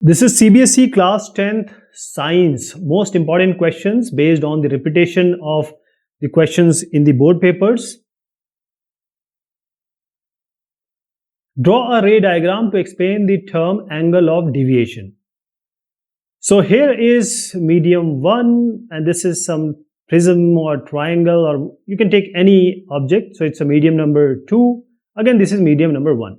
This is CBSE class 10th science. Most important questions based on the repetition of the questions in the board papers. Draw a ray diagram to explain the term angle of deviation. So here is medium 1 and this is some prism or triangle, or you can take any object. So it's a medium number 2. Again, this is medium number 1.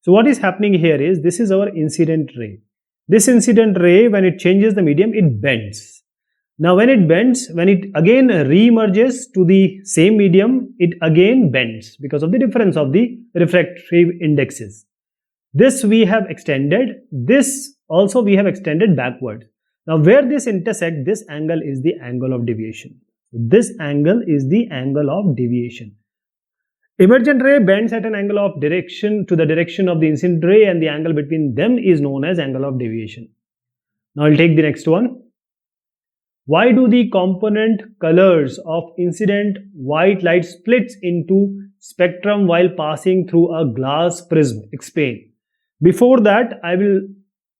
So what is happening here is this is our incident ray. This incident ray, when it changes the medium, it bends. Now when it bends, when it again re-emerges to the same medium, it again bends because of the difference of the refractive indexes. This we have extended, this also we have extended backward. Now where this intersect, this angle is the angle of deviation. This angle is the angle of deviation. Emergent ray bends at an angle of direction to the direction of the incident ray, and the angle between them is known as angle of deviation. Now I'll take the next one. Why do the component colors of incident white light splits into spectrum while passing through a glass prism? Explain. Before that, I will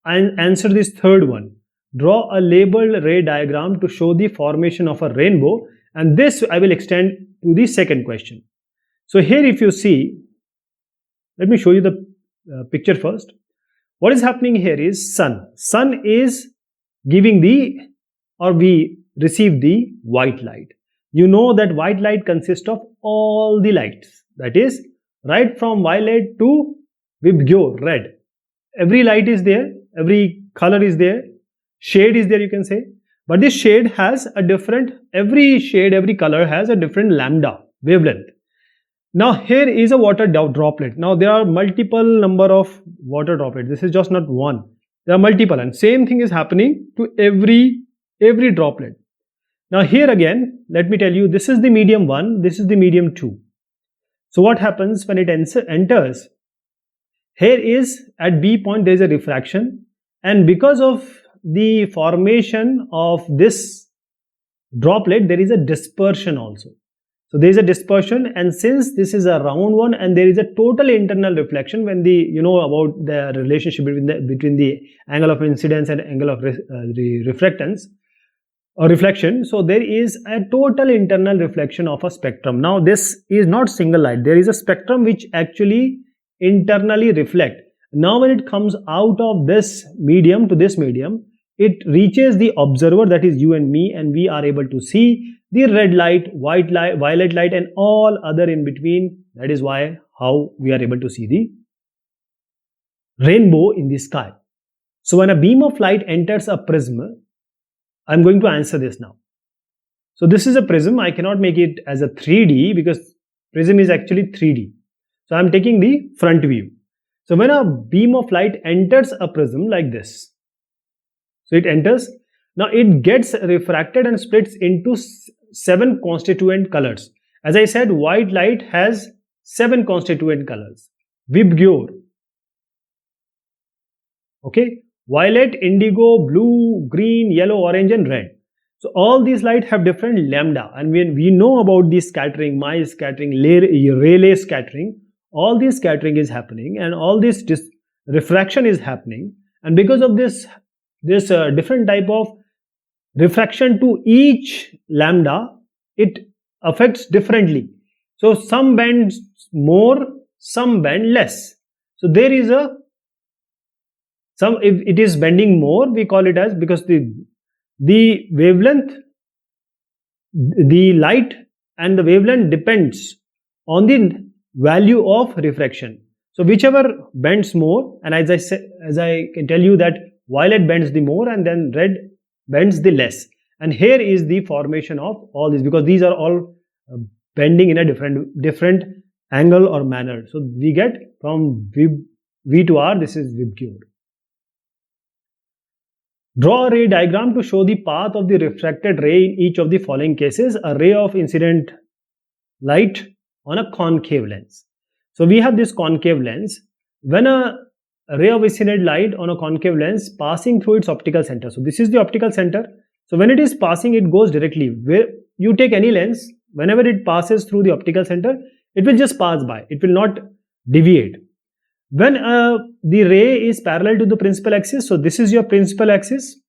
answer this third one. Draw a labeled ray diagram to show the formation of a rainbow, and this I will extend to the second question. So here if you see, let me show you the picture first. What is happening here is sun. Sun is giving we receive the white light. You know that white light consists of all the lights. That is right from violet to vibgyor, red. Every light is there, every color is there, shade is there, you can say. But this shade has a different, every shade, every color has a different lambda, wavelength. Now here is a water droplet. Now there are multiple number of water droplets. This is just not one. There are multiple, and same thing is happening to every droplet. Now here again, let me tell you, this is the medium 1, this is the medium 2. So what happens when it enters? Here is at B point there is a refraction, and because of the formation of this droplet there is a dispersion also. So there is a dispersion, and since this is a round one and there is a total internal reflection, when you know about the relationship between the angle of incidence and angle of reflectance or reflection, so there is a total internal reflection of a spectrum. Now this is not single light, there is a spectrum which actually internally reflect. Now when it comes out of this medium to this medium, it reaches the observer, that is you and me, and we are able to see the red light, white light, violet light, and all other in between. That is how we are able to see the rainbow in the sky. So when a beam of light enters a prism, I'm going to answer this now. So this is a prism. I cannot make it as a 3D because prism is actually 3D. So I'm taking the front view. So when a beam of light enters a prism like this, so it enters, now it gets refracted and splits into 7 constituent colors. As I said, white light has 7 constituent colors. Vibgyor, okay, violet, indigo, blue, green, yellow, orange, and red. So all these light have different lambda, and when we know about the scattering, Mie scattering, Rayleigh scattering, all this scattering is happening and all this refraction is happening, and because of this different type of refraction to each lambda, it affects differently. So some bend more, some bend less. So there is if it is bending more, we call it as, because the wavelength, the light and the wavelength depends on the value of refraction. So whichever bends more, and as I can tell you that violet bends the more and then red bends the less. And here is the formation of all these, because these are all bending in a different angle or manner. So we get from V to R, this is vibgyor. Draw a ray diagram to show the path of the refracted ray in each of the following cases. A ray of incident light on a concave lens. So we have this concave lens. When a ray of incident light on a concave lens passing through its optical center. So this is the optical center. So when it is passing, it goes directly. Where you take any lens, whenever it passes through the optical center, it will just pass by. It will not deviate. When the ray is parallel to the principal axis, so this is your principal axis,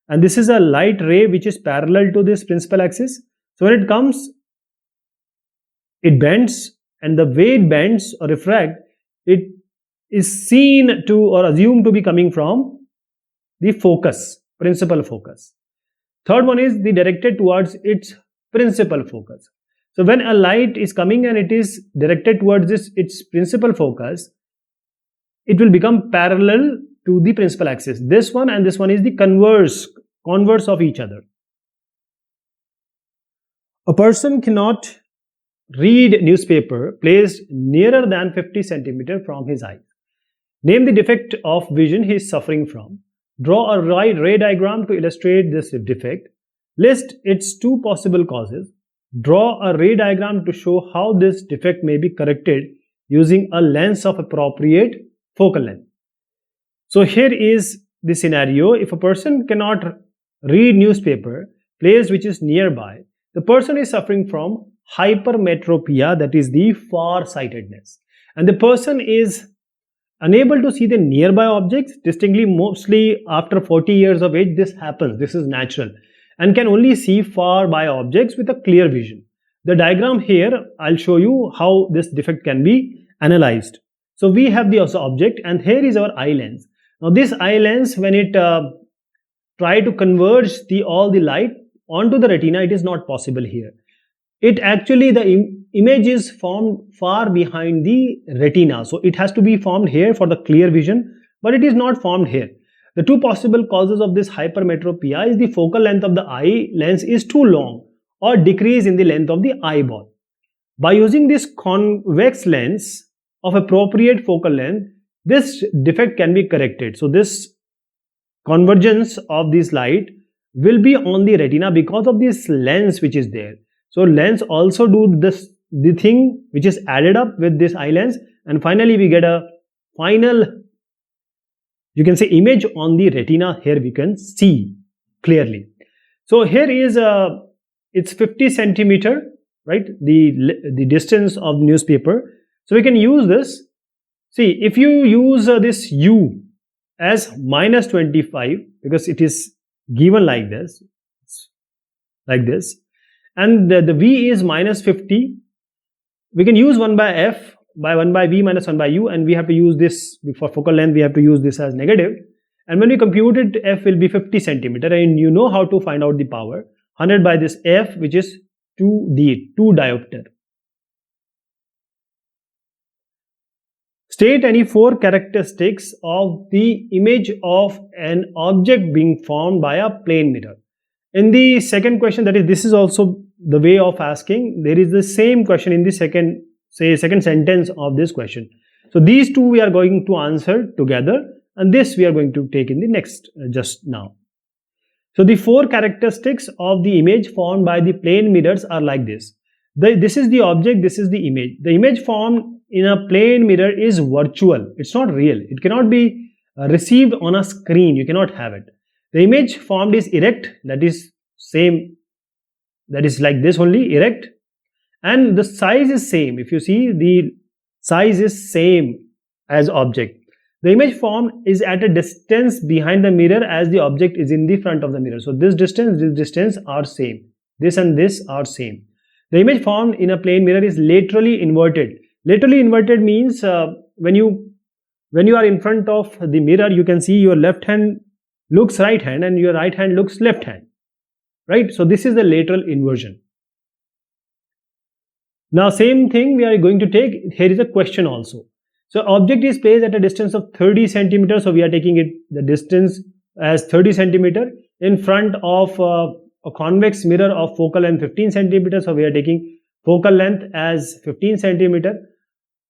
and this is a light ray which is parallel to this principal axis. So when it comes, it bends, and the way it bends or refract, it is seen to or assumed to be coming from the focus, principal focus. Third one is the directed towards its principal focus. So when a light is coming and it is directed towards its principal focus, it will become parallel to the principal axis. This one and this one is the converse of each other. A person cannot read newspaper placed nearer than 50 centimeter from his eye. Name the defect of vision he is suffering from. Draw a ray diagram to illustrate this defect. List its two possible causes. Draw a ray diagram to show how this defect may be corrected using a lens of appropriate focal length. So here is the scenario. If a person cannot read newspaper placed which is nearby, the person is suffering from hypermetropia, that is the far-sightedness, and the person is unable to see the nearby objects distinctly. Mostly after 40 years of age this happens, this is natural, and can only see far by objects with a clear vision. The diagram here, I'll show you how this defect can be analyzed. So we have the object, and here is our eye lens. Now this eye lens, when it try to converge all the light onto the retina, it is not possible here. It actually, the image is formed far behind the retina, so it has to be formed here for the clear vision, but it is not formed here. The two possible causes of this hypermetropia is the focal length of the eye lens is too long or decrease in the length of the eyeball. By using this convex lens of appropriate focal length, this defect can be corrected. So this convergence of this light will be on the retina because of this lens which is there. So lens also do the thing which is added up with this eye lens, and finally we get a final, you can say, image on the retina. Here we can see clearly. So here is it's 50 centimeter, right? The distance of the newspaper. So we can use this. See, if you use this U as minus 25, because it is given like this, and the V is minus 50, we can use 1 by F by 1 by V minus 1 by U, and we have to use this for focal length, we have to use this as negative, and when we compute it, F will be 50 centimeter, and you know how to find out the power, 100 by this F, which is 2 diopter. State any four characteristics of the image of an object being formed by a plane mirror. In the second question, that is, this is also the way of asking, there is the same question in the second sentence of this question. So these two we are going to answer together, and this we are going to take in the next just now. So the four characteristics of the image formed by the plane mirrors are like this. This is the object, this is the image. The image formed in a plane mirror is virtual, it's not real, it cannot be received on a screen, you cannot have it. The image formed is erect, that is same, that is like this only, erect, and the size is same. If you see, the size is same as object. The image formed is at a distance behind the mirror as the object is in the front of the mirror. So this distance are same, this and this are same. The image formed in a plane mirror is laterally inverted. Laterally inverted means when you are in front of the mirror, you can see your left hand looks right hand and your right hand looks left hand, right? So this is the lateral inversion. Now same thing we are going to take, here is a question also. So object is placed at a distance of 30 centimeters, so we are taking it the distance as 30 centimeter in front of a convex mirror of focal length 15 centimeters, so we are taking focal length as 15 centimeter.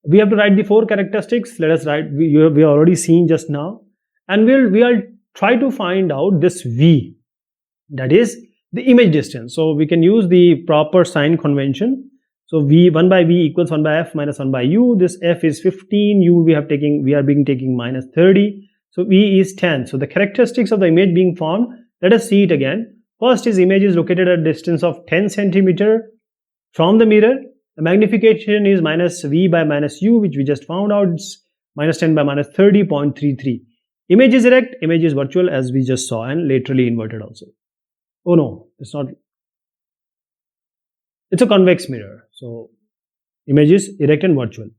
We have to write the four characteristics. Let us write, we have already seen just now, and we'll try to find out this V, that is the image distance. So we can use the proper sign convention. So V 1 by V equals 1 by F minus 1 by U. This F is 15, U we are taking minus 30. So V is 10. So the characteristics of the image being formed, let us see it again. First is image is located at a distance of 10 centimeter from the mirror. The magnification is minus V by minus U, which we just found out. It's minus 10 by minus 30.33. Image is erect, image is virtual as we just saw, and laterally inverted also. Oh no, it's not. It's a convex mirror. So image is erect and virtual.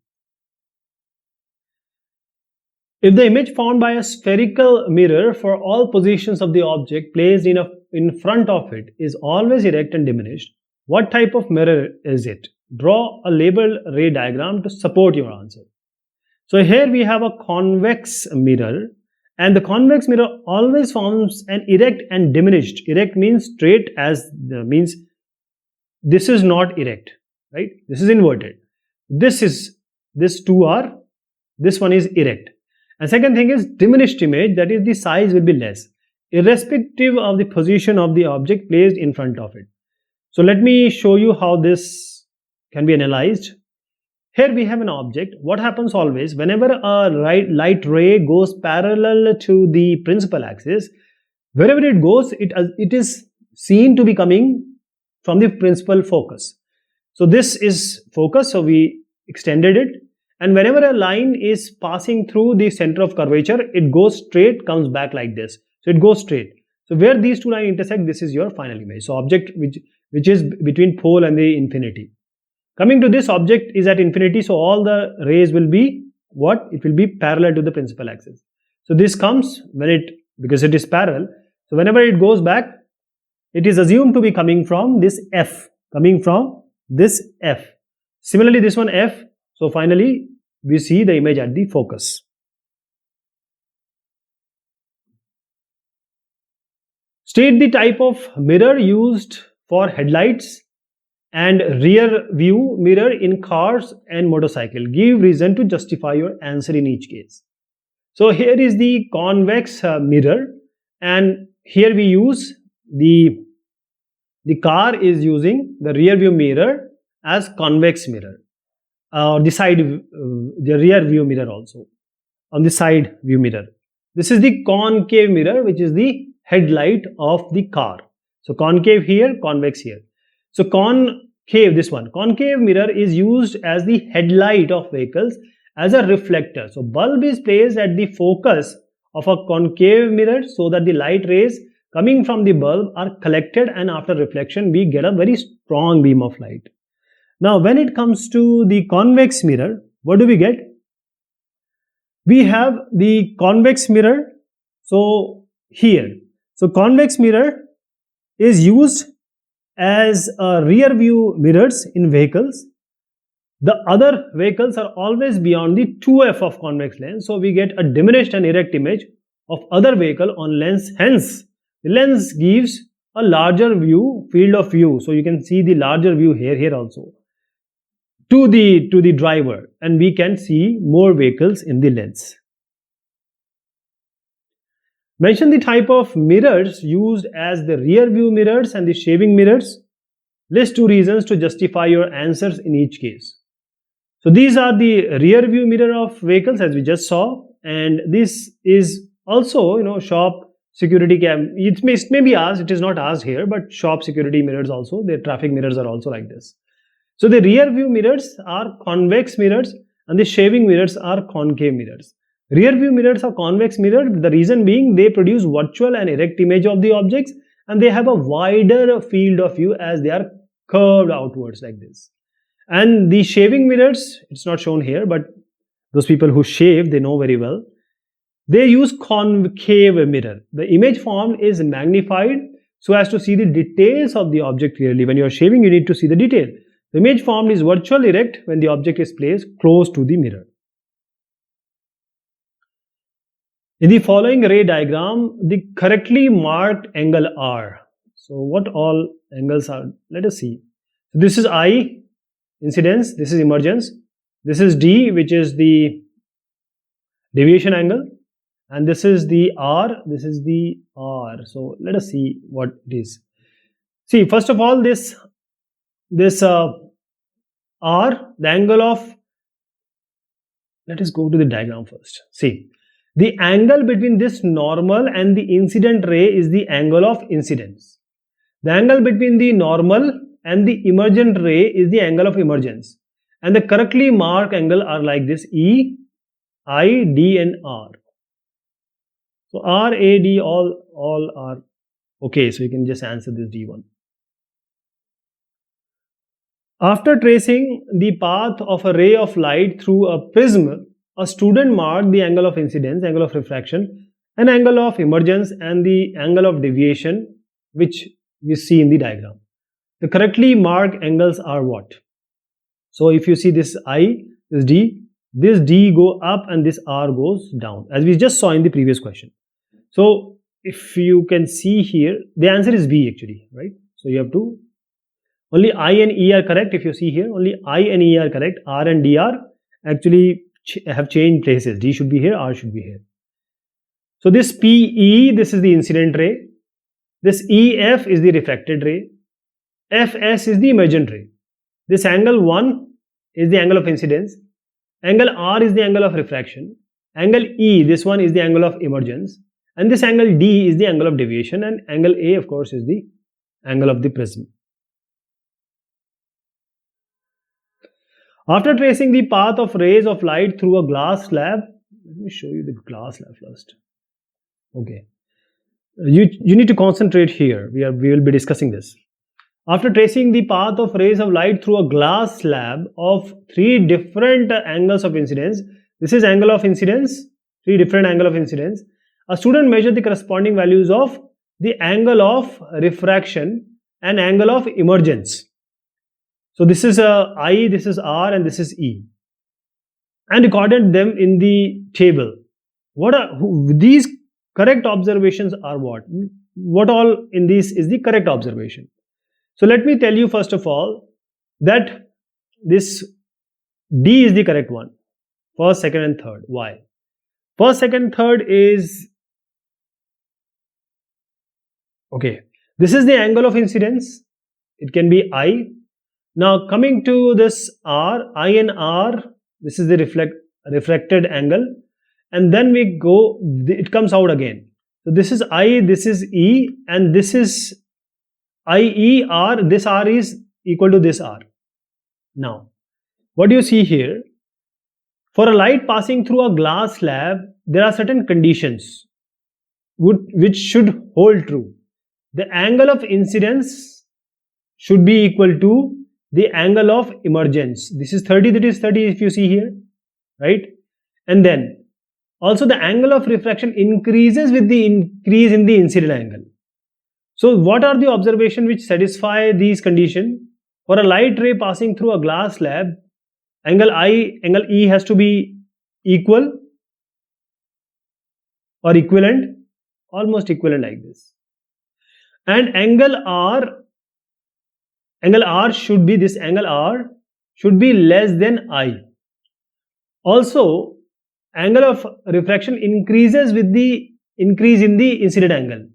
If the image formed by a spherical mirror for all positions of the object placed in front of it is always erect and diminished, what type of mirror is it? Draw a labeled ray diagram to support your answer. So here we have a convex mirror, and the convex mirror always forms an erect and diminished. Erect means straight, means this is not erect, right? This is inverted. This one is erect. And second thing is diminished image, that is the size will be less, irrespective of the position of the object placed in front of it. So let me show you how this can be analyzed. Here we have an object. What happens always, whenever a light ray goes parallel to the principal axis, wherever it goes, it is seen to be coming from the principal focus. So this is focus, so we extended it. And whenever a line is passing through the center of curvature, it goes straight, comes back like this. So it goes straight. So where these two lines intersect, this is your final image. So object which is between pole and the infinity. Coming to this, object is at infinity, so all the rays will be what? It will be parallel to the principal axis. So this comes because it is parallel. So whenever it goes back, it is assumed to be coming from this F, Similarly, this one F. So finally, we see the image at the focus. State the type of mirror used for headlights and rear view mirror in cars and motorcycle. Give reason to justify your answer in each case. So here is the convex mirror, and here we use the car is using the rear view mirror as convex mirror. The rear view mirror also on the side view mirror. This is the concave mirror, which is the headlight of the car. So concave here, convex here. So concave mirror is used as the headlight of vehicles as a reflector. So bulb is placed at the focus of a concave mirror so that the light rays coming from the bulb are collected, and after reflection we get a very strong beam of light. Now, when it comes to the convex mirror, what do we get? We have the convex mirror. So here, convex mirror is used as rear view mirrors in vehicles. The other vehicles are always beyond the 2f of convex lens. So we get a diminished and erect image of other vehicle on lens. Hence, the lens gives a larger field of view. So you can see the larger view here also to the driver, and we can see more vehicles in the lens. Mention the type of mirrors used as the rear view mirrors and the shaving mirrors. List 2 reasons to justify your answers in each case. So these are the rear view mirror of vehicles as we just saw, and this is also shop security cam. It may be asked, it is not asked here, but shop security mirrors also, the traffic mirrors are also like this. So the rear view mirrors are convex mirrors and the shaving mirrors are concave mirrors. Rear view mirrors are convex mirror, the reason being they produce virtual and erect image of the objects, and they have a wider field of view as they are curved outwards like this. And the shaving mirrors, it's not shown here, but those people who shave, they know very well. They use concave mirror. The image formed is magnified so as to see the details of the object clearly. When you are shaving, you need to see the detail. The image formed is virtual erect when the object is placed close to the mirror. In the following ray diagram, the correctly marked angle R. So what all angles are? Let us see. So this is I, incidence, this is emergence, this is D, which is the deviation angle, and this is the R, this is the R. So let us see what it is. See, first of all, this R, the angle of, let us go to the diagram first. See, the angle between this normal and the incident ray is the angle of incidence. The angle between the normal and the emergent ray is the angle of emergence. And the correctly marked angle are like this, E, I, D and R. So R, A, D all are okay. So you can just answer this D1. After tracing the path of a ray of light through a prism, a student marked the angle of incidence, angle of refraction, an angle of emergence and the angle of deviation which we see in the diagram. The correctly marked angles are what? So if you see this I, this D go up and this R goes down, as we just saw in the previous question. So if you can see here, the answer is B actually, right? So you have to, only I and E are correct. If you see here, only I and E are correct. R and D are actually have changed places. D should be here, R should be here. So this PE, this is the incident ray. This EF is the refracted ray. FS is the emergent ray. This angle 1 is the angle of incidence. Angle R is the angle of refraction. Angle E, this one is the angle of emergence. And this angle D is the angle of deviation. And angle A, of course, is the angle of the prism. After tracing the path of rays of light through a glass slab, let me show you the glass slab first. Okay. You need to concentrate here. We will be discussing this. After tracing the path of rays of light through a glass slab of 3 different angles of incidence, this is angle of incidence, 3 different angle of incidence. A student measured the corresponding values of the angle of refraction and angle of emergence. So this is I, this is R, and this is E, and recorded them in the table. What are these correct observations are what? What all in this is the correct observation? So let me tell you first of all that this D is the correct one. First, second and third. Why? First, second, third is okay. This is the angle of incidence. It can be I. Now coming to this R, I and R, this is the refracted angle, and then we go, it comes out again. So this is I, this is E, and this is IE R, this R is equal to this R. Now, what do you see here? For a light passing through a glass slab, there are certain conditions which should hold true. The angle of incidence should be equal to the angle of emergence. This is 30, that is 30 if you see here, right? And then also the angle of refraction increases with the increase in the incident angle. So what are the observations which satisfy these conditions? For a light ray passing through a glass slab, angle I, angle E has to be equal or equivalent, almost equivalent like this. And angle R should be, this angle R should be less than I. Also, angle of refraction increases with the increase in the incident angle.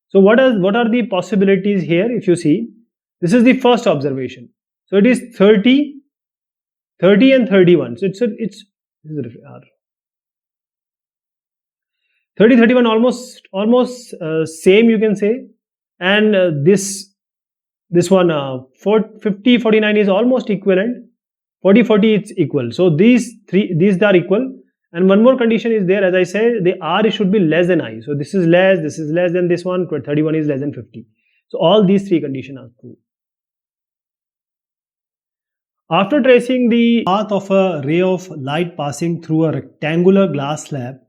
So what are the possibilities here? If you see, this is the first observation. So it is 30 and 31. So it's 30, 31 almost same you can say. And this one 50, 49 is almost equivalent. 40, 40 it's equal. So these are equal. And one more condition is there, as I said, the R should be less than I. So this is less than this one, 31 is less than 50. So all these 3 conditions are true. After tracing the path of a ray of light passing through a rectangular glass slab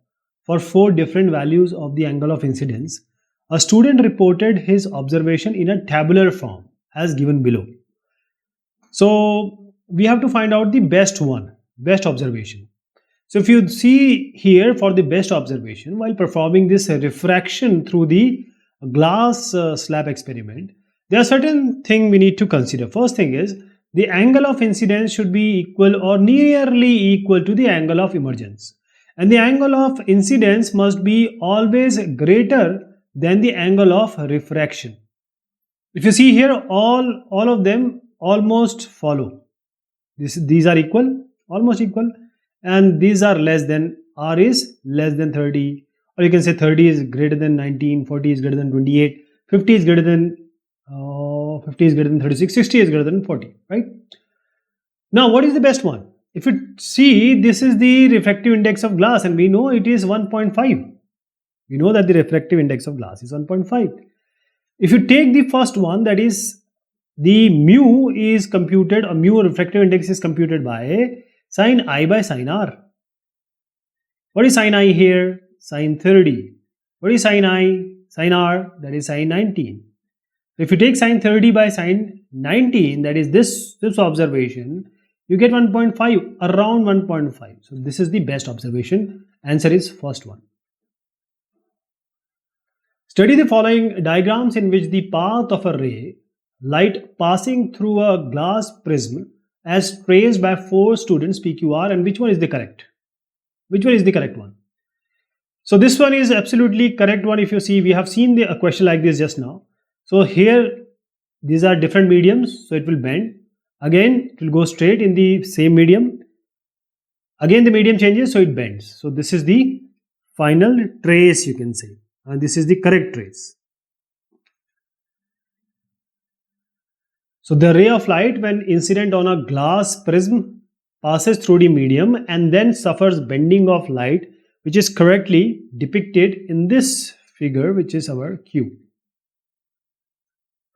for 4 different values of the angle of incidence, a student reported his observation in a tabular form as given below. So we have to find out the best observation. So if you see here, for the best observation, while performing this refraction through the glass slab experiment, there are certain things we need to consider. First thing is, the angle of incidence should be equal or nearly equal to the angle of emergence. And the angle of incidence must be always greater than the angle of refraction. If you see here, all of them almost follow. These are equal, almost equal. And these are less than, R is less than 30, or you can say 30 is greater than 19, 40 is greater than 28, 50 is greater than 36, 60 is greater than 40, right? Now, what is the best one? if you see, this is the refractive index of glass, and we know it is 1.5. We know that the refractive index of glass is 1.5. If you take the first one, that is the mu is computed, or mu refractive index is computed by sine I by sine R. What is sine I here? Sine 30. What is sine I? Sine R, that is sine 19. If you take sine 30 by sine 19, that is this observation, you get 1.5, around 1.5. So this is the best observation. Answer is first one. Study the following diagrams in which the path of a ray, light passing through a glass prism as traced by 4 students PQR, and which one is the correct? Which one is the correct one? So this one is absolutely correct one. If you see, we have seen a question like this just now. So here, these are different mediums, so it will bend. Again, it will go straight in the same medium. Again, the medium changes, so it bends. So this is the final trace, you can say. And this is the correct trace. So the ray of light, when incident on a glass prism, passes through the medium and then suffers bending of light, which is correctly depicted in this figure, which is our Q,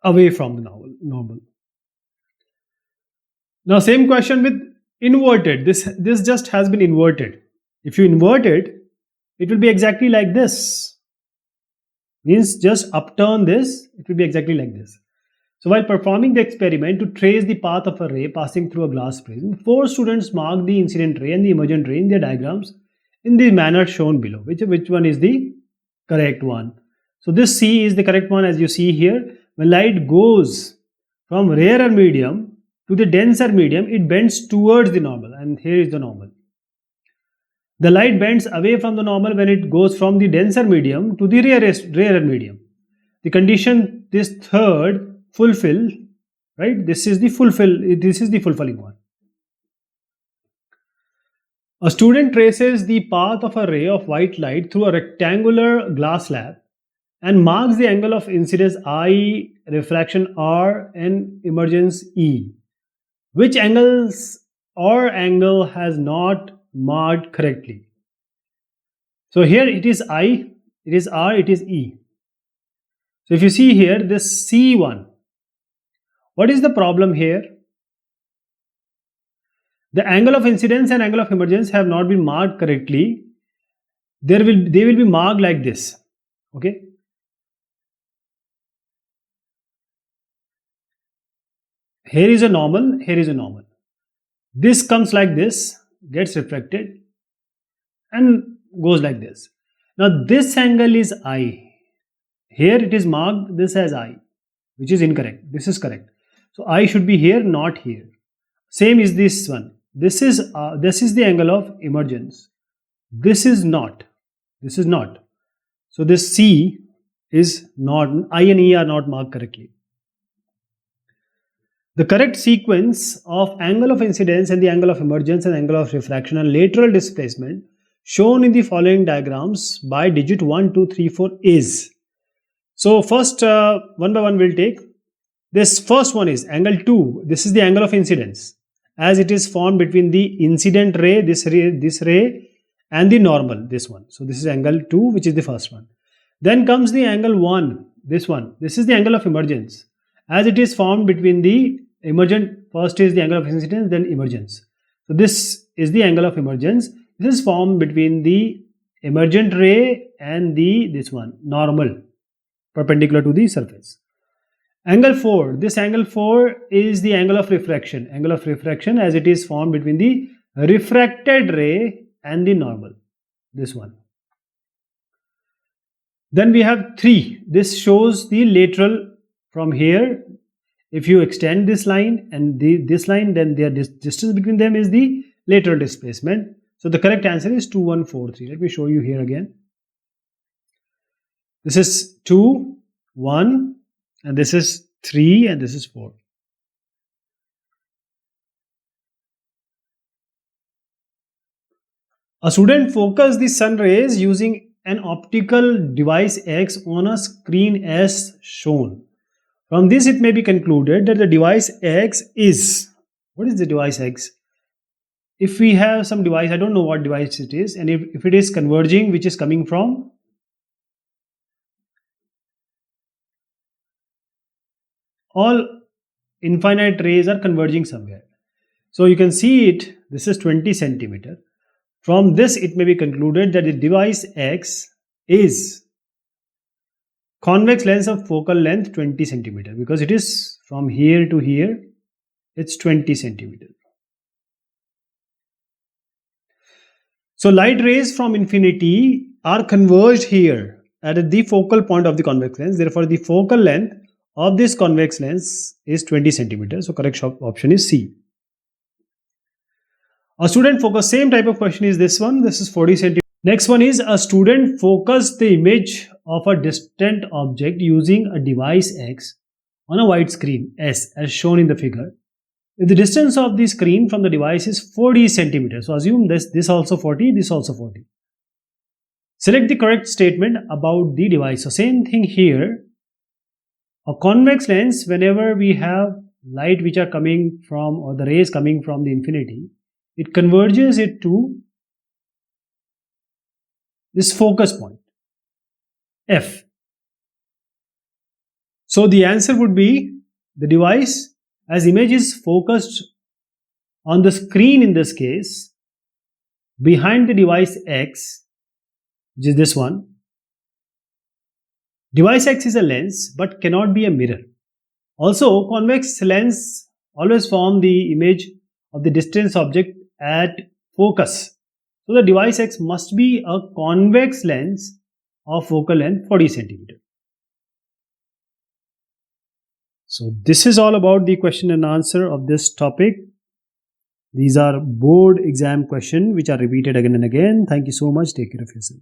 away from the normal. Now same question with inverted. This just has been inverted. If you invert it, it will be exactly like this. Means just upturn this, it will be exactly like this. So while performing the experiment to trace the path of a ray passing through a glass prism, 4 students marked the incident ray and the emergent ray in their diagrams in the manner shown below. Which one is the correct one? So this C is the correct one. As you see here, when light goes from rarer medium to the denser medium, it bends towards the normal, and here is the normal. The light bends away from the normal when it goes from the denser medium to the rarer medium. The condition, this third, fulfill, right? This is the fulfilling one. A student traces the path of a ray of white light through a rectangular glass slab and marks the angle of incidence I, refraction R, and emergence E. Which angles or angle has not marked correctly? So here it is I, it is R, it is E. So if you see here, this C1, what is the problem here? The angle of incidence and angle of emergence have not been marked correctly. They will be marked like this. Okay. Here is a normal, here is a normal. This comes like this, gets refracted and goes like this. Now this angle is I. Here it is marked this as I, which is incorrect. This is correct. So I should be here, not here. Same is this one. This is the angle of emergence. This is not. This is not. So this C is not. I and E are not marked correctly. The correct sequence of angle of incidence and the angle of emergence and angle of refraction and lateral displacement shown in the following diagrams by digit 1, 2, 3, 4 is. So first, one by one we'll take. This first one is angle 2. This is the angle of incidence, as it is formed between the incident ray, this ray, and the normal, this one. So this is angle 2, which is the first one. Then comes the angle 1, this one. This is the angle of emergence, as it is formed between the emergent. First is the angle of incidence, then emergence. So this is the angle of emergence. This is formed between the emergent ray and this one, normal, perpendicular to the surface. Angle 4, this angle 4 is the angle of refraction. Angle of refraction, as it is formed between the refracted ray and the normal, this one. Then we have 3. This shows the lateral from here. If you extend this line and this line, then the distance between them is the lateral displacement. So the correct answer is 2, 1, 4, 3. Let me show you here again. This is 2, 1, and this is 3, and this is 4. A student focused the sun rays using an optical device X on a screen as shown. From this, it may be concluded that the device X is, what is the device X? if we have some device, I don't know what device it is, and if it is converging, which is coming from all infinite rays are converging somewhere. So you can see it, this is 20 centimeter. From this, it may be concluded that the device X is convex lens of focal length 20 centimeter, because it is from here to here, it's 20 centimeter. So light rays from infinity are converged here at the focal point of the convex lens. Therefore, the focal length of this convex lens is 20 centimeters. So correct option is C. A student focus, same type of question is this one. This is 40 centimeters. Next one is a student focused the image of a distant object using a device X on a white screen S as shown in the figure. If the distance of the screen from the device is 40 centimeters, so assume this also 40, this also 40. Select the correct statement about the device. So same thing here. A convex lens, whenever we have light which are coming from, or the rays coming from the infinity, it converges it to this focus point, F. So the answer would be the device, as image is focused on the screen in this case, behind the device X, which is this one. Device X is a lens but cannot be a mirror. Also, convex lens always form the image of the distant object at focus. So the device X must be a convex lens of focal length 40 centimeter. So this is all about the question and answer of this topic. These are board exam questions which are repeated again and again. Thank you so much. Take care of yourself.